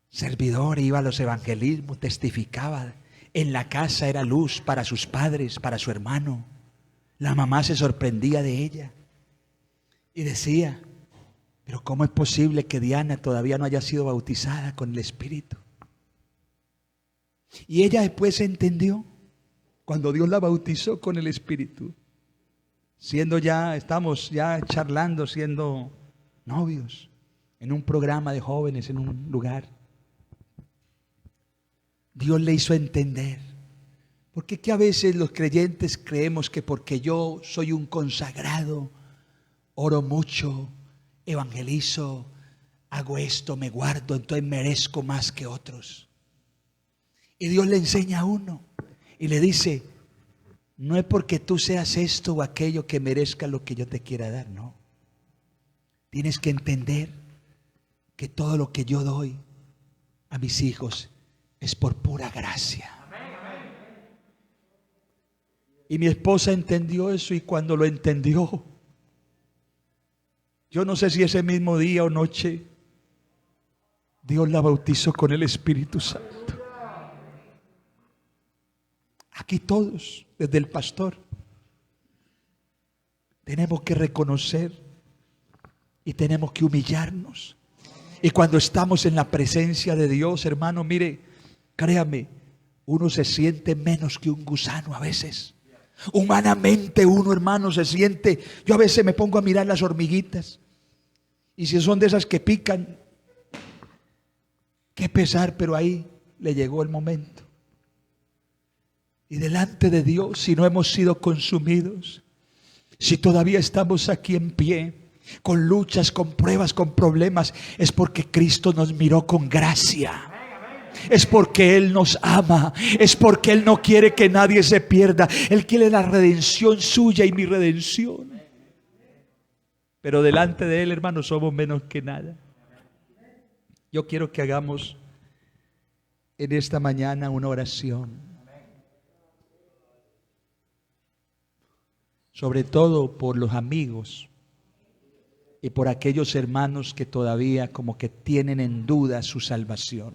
servidora, iba a los evangelismos, testificaba. En la casa era luz para sus padres, para su hermano. La mamá se sorprendía de ella y decía, pero ¿cómo es posible que Diana todavía no haya sido bautizada con el Espíritu? Y ella después entendió cuando Dios la bautizó con el Espíritu. Estamos ya charlando, siendo novios, en un programa de jóvenes, en un lugar. Dios le hizo entender. Porque que a veces los creyentes creemos que porque yo soy un consagrado, oro mucho, evangelizo, hago esto, me guardo, entonces merezco más que otros. Y Dios le enseña a uno y le dice, no es porque tú seas esto o aquello que merezca lo que yo te quiera dar, no. Tienes que entender que todo lo que yo doy a mis hijos es por pura gracia. Y mi esposa entendió eso, y cuando lo entendió, yo no sé si ese mismo día o noche, Dios la bautizó con el Espíritu Santo. Aquí todos, desde el pastor, tenemos que reconocer y tenemos que humillarnos. Y cuando estamos en la presencia de Dios, hermano, mire, créame, uno se siente menos que un gusano a veces. Humanamente uno, hermano, se siente. Yo a veces me pongo a mirar las hormiguitas, y si son de esas que pican, qué pesar, pero ahí le llegó el momento. Y delante de Dios, si no hemos sido consumidos, si todavía estamos aquí en pie, con luchas, con pruebas, con problemas, es porque Cristo nos miró con gracia. Es porque Él nos ama. Es porque Él no quiere que nadie se pierda. Él quiere la redención suya y mi redención. Pero delante de Él, hermanos, somos menos que nada. Yo quiero que hagamos en esta mañana una oración. Sobre todo por los amigos y por aquellos hermanos que todavía como que tienen en duda su salvación.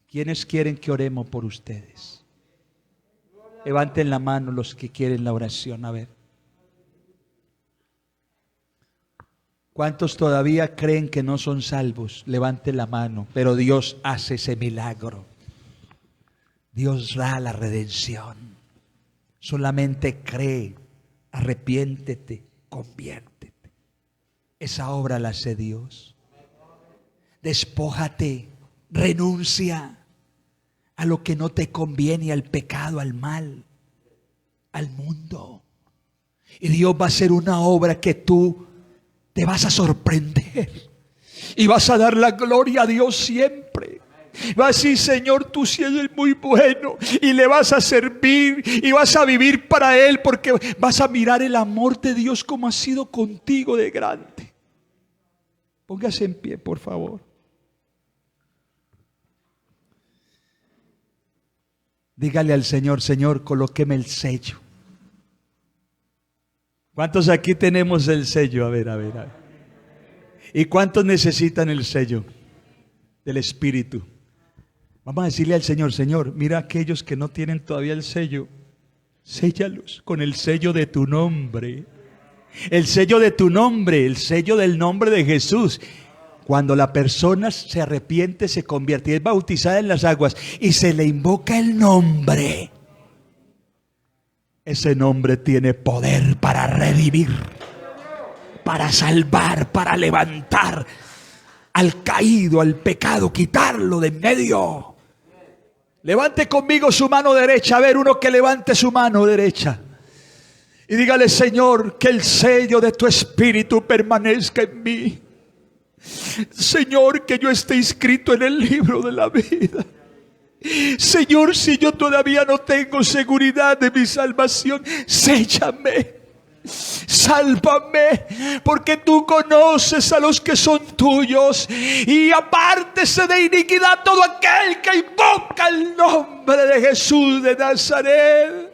¿Quiénes quieren que oremos por ustedes? Levanten la mano los que quieren la oración, a ver. ¿Cuántos todavía creen que no son salvos? Levanten la mano, pero Dios hace ese milagro. Dios da la redención. Solamente cree, arrepiéntete, conviértete. Esa obra la hace Dios. Despójate, renuncia a lo que no te conviene, al pecado, al mal, al mundo. Y Dios va a hacer una obra que tú te vas a sorprender y vas a dar la gloria a Dios siempre. Va a decir, Señor, tú sí eres muy bueno, y le vas a servir y vas a vivir para Él, porque vas a mirar el amor de Dios como ha sido contigo de grande. Póngase en pie, por favor. Dígale al Señor: Señor, colóqueme el sello. ¿Cuántos aquí tenemos el sello? A ver. ¿Y cuántos necesitan el sello del Espíritu? Vamos a decirle al Señor: Señor, mira aquellos que no tienen todavía el sello, séllalos con el sello de tu nombre. El sello de tu nombre, el sello del nombre de Jesús. Cuando la persona se arrepiente, se convierte y es bautizada en las aguas y se le invoca el nombre, ese nombre tiene poder para redimir, para salvar, para levantar al caído, al pecado, quitarlo de en medio. Levante conmigo su mano derecha. A ver, uno que levante su mano derecha y dígale: Señor, que el sello de tu Espíritu permanezca en mí. Señor, que yo esté inscrito en el libro de la vida. Señor, si yo todavía no tengo seguridad de mi salvación, séllame, sálvame, porque tú conoces a los que son tuyos. Y apártese de iniquidad todo aquel que invoca el nombre de Jesús de Nazaret.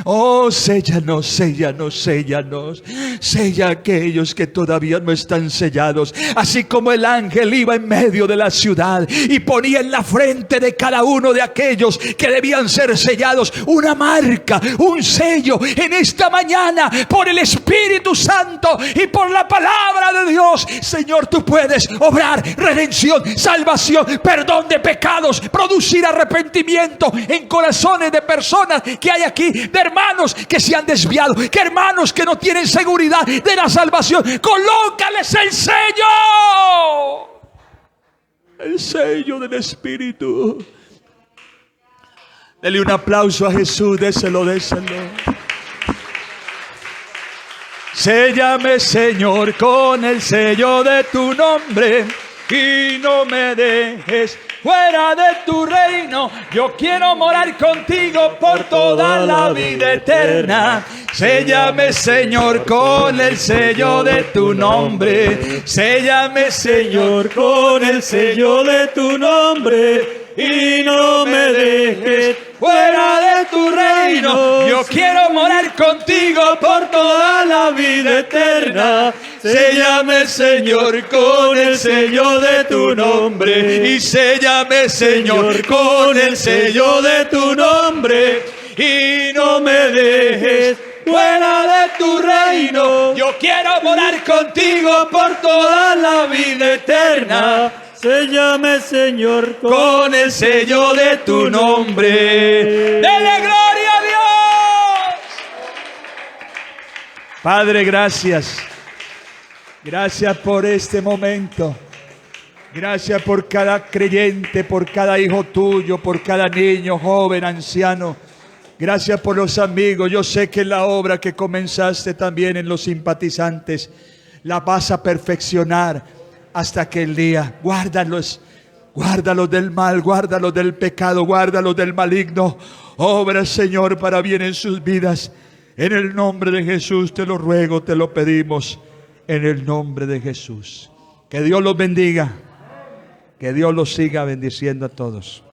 Oh, séllanos, séllanos, séllanos. Sella a aquellos que todavía no están sellados. Así como el ángel iba en medio de la ciudad y ponía en la frente de cada uno de aquellos que debían ser sellados una marca, un sello. En esta mañana, por el Espíritu Santo y por la palabra de Dios, Señor, tú puedes obrar redención, salvación, perdón de pecados, producir arrepentimiento en corazones de personas que hay aquí, de hermanos que se han desviado, que hermanos que no tienen seguridad de la salvación. Colócales el sello del Espíritu. Dele un aplauso a Jesús, déselo. Séllame, Señor, con el sello de tu nombre y no me dejes fuera de tu reino. Yo quiero morar contigo por toda la vida eterna. Séllame, Señor, con el sello de tu nombre. Séllame, Señor, con el sello de tu nombre y no me dejes fuera de tu reino. Yo quiero morar contigo por toda la vida eterna. Séllame, Señor, con el sello de tu nombre. Y séllame, Señor, con el sello de tu nombre. Y no me dejes fuera de tu reino. Yo quiero morar contigo por toda la vida eterna. Séllame, Señor, con el sello de tu nombre. ¡Dele gloria a Dios! Padre, gracias. Gracias por este momento. Gracias por cada creyente, por cada hijo tuyo, por cada niño, joven, anciano. Gracias por los amigos. Yo sé que la obra que comenzaste también en los simpatizantes la vas a perfeccionar hasta aquel día. Guárdalos del mal, guárdalos del pecado, guárdalos del maligno. Obra, Señor, para bien en sus vidas. En el nombre de Jesús te lo ruego, te lo pedimos. En el nombre de Jesús. Que Dios los bendiga. Que Dios los siga bendiciendo a todos.